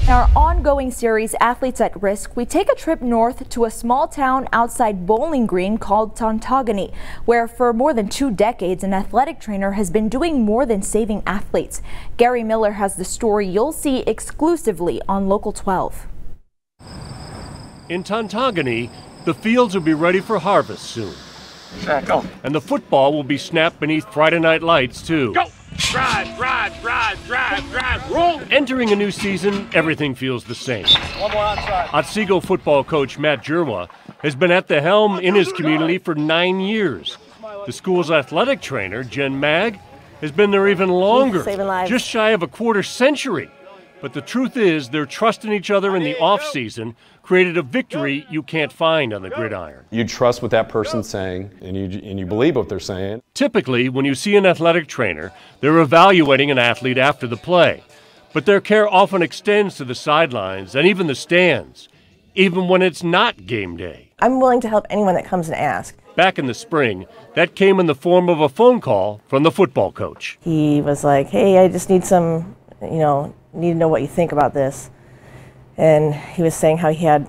In our ongoing series, Athletes at Risk, we take a trip north to a small town outside Bowling Green called Tontogany, where for more than 2 decades, an athletic trainer has been doing more than saving athletes. Gary Miller has the story you'll see exclusively on Local 12. In Tontogany, the fields will be ready for harvest soon. Go. And the football will be snapped beneath Friday night lights, too. Go! Drive, roll! Entering a new season, everything feels the same. One more outside. Otsego football coach Matt Dzierwa has been at the helm in his community for 9 years. The school's athletic trainer, Jen Mag, has been there even longer, just shy of a quarter century. But the truth is, their trust in each other in the offseason created a victory you can't find on the gridiron. You trust what that person's saying, and you believe what they're saying. Typically, when you see an athletic trainer, they're evaluating an athlete after the play. But their care often extends to the sidelines and even the stands, even when it's not game day. I'm willing to help anyone that comes and asks. Back in the spring, that came in the form of a phone call from the football coach. He was like, hey, I just need some, need to know what you think about this. And he was saying how he had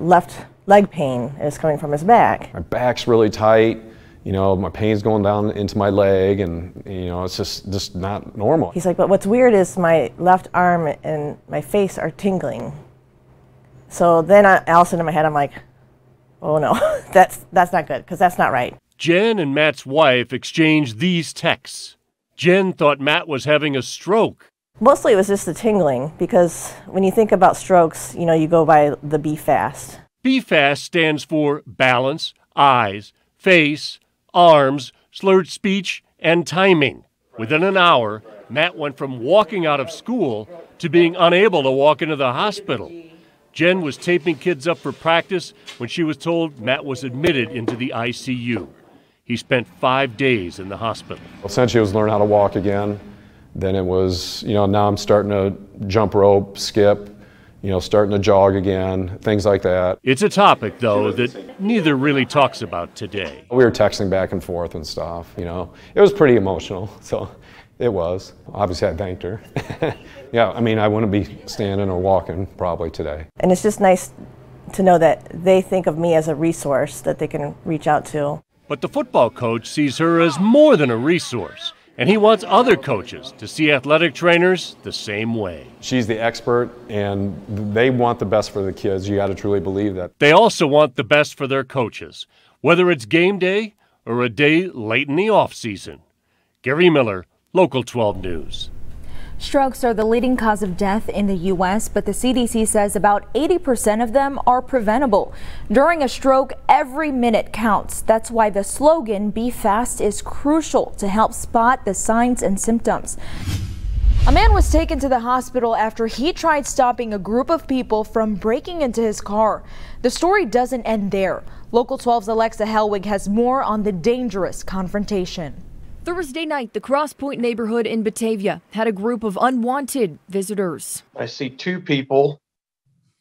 left leg pain. It was coming from his back. My back's really tight. My pain's going down into my leg, and it's just not normal. He's like, but what's weird is my left arm and my face are tingling. So then all of a sudden in my head, I'm like, oh no, that's not good, because that's not right. Jen and Matt's wife exchanged these texts. Jen thought Matt was having a stroke. Mostly it was just the tingling, because when you think about strokes, you go by the BFAST. BFAST stands for balance, eyes, face, arms, slurred speech, and timing. Within an hour, Matt went from walking out of school to being unable to walk into the hospital. Jen was taping kids up for practice when she was told Matt was admitted into the ICU. He spent 5 days in the hospital. Essentially, it was learn how to walk again. Then it was, now I'm starting to jump rope, skip, starting to jog again, things like that. It's a topic, though, that neither really talks about today. We were texting back and forth and stuff, It was pretty emotional, so it was. Obviously, I thanked her. Yeah, I wouldn't be standing or walking probably today. And it's just nice to know that they think of me as a resource that they can reach out to. But the football coach sees her as more than a resource. And he wants other coaches to see athletic trainers the same way. She's the expert, and they want the best for the kids. You got to truly believe that. They also want the best for their coaches, whether it's game day or a day late in the off-season. Gary Miller, Local 12 News. Strokes are the leading cause of death in the U.S., but the CDC says about 80% of them are preventable. During a stroke, every minute counts. That's why the slogan, "Be Fast," is crucial to help spot the signs and symptoms. A man was taken to the hospital after he tried stopping a group of people from breaking into his car. The story doesn't end there. Local 12's Alexa Helwig has more on the dangerous confrontation. Thursday night, the Cross Point neighborhood in Batavia had a group of unwanted visitors. I see 2 people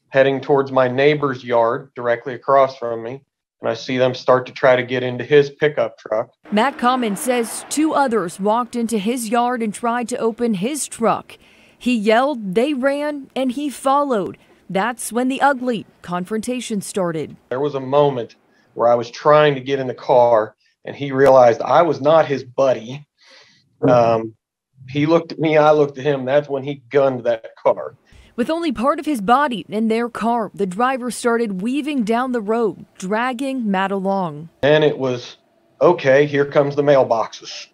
heading towards my neighbor's yard directly across from me, and I see them start to try to get into his pickup truck. Matt Common says 2 others walked into his yard and tried to open his truck. He yelled, they ran, and he followed. That's when the ugly confrontation started. There was a moment where I was trying to get in the car, and he realized I was not his buddy. He looked at me, I looked at him. That's when he gunned that car. With only part of his body in their car, the driver started weaving down the road, dragging Matt along. And it was, okay, here comes the mailboxes.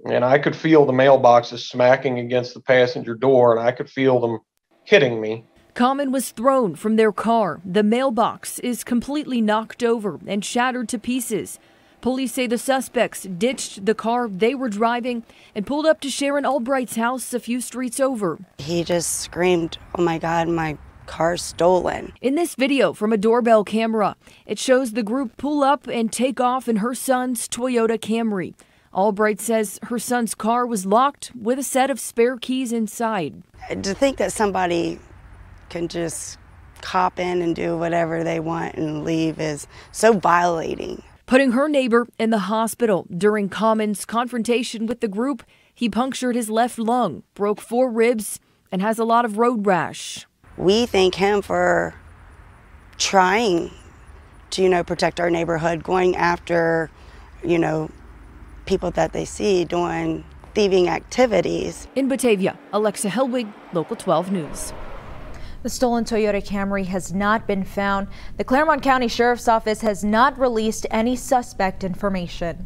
And I could feel the mailboxes smacking against the passenger door, and I could feel them hitting me. Common was thrown from their car. The mailbox is completely knocked over and shattered to pieces. Police say the suspects ditched the car they were driving and pulled up to Sharon Albright's house a few streets over. He just screamed, "Oh my God, my car's stolen." In this video from a doorbell camera, it shows the group pull up and take off in her son's Toyota Camry. Albright says her son's car was locked with a set of spare keys inside. To think that somebody can just cop in and do whatever they want and leave is so violating. Putting her neighbor in the hospital. During Common's confrontation with the group, he punctured his left lung, broke 4 ribs, and has a lot of road rash. We thank him for trying to, protect our neighborhood, going after, people that they see doing thieving activities. In Batavia, Alexa Helwig, Local 12 News. The stolen Toyota Camry has not been found. The Claremont County Sheriff's Office has not released any suspect information.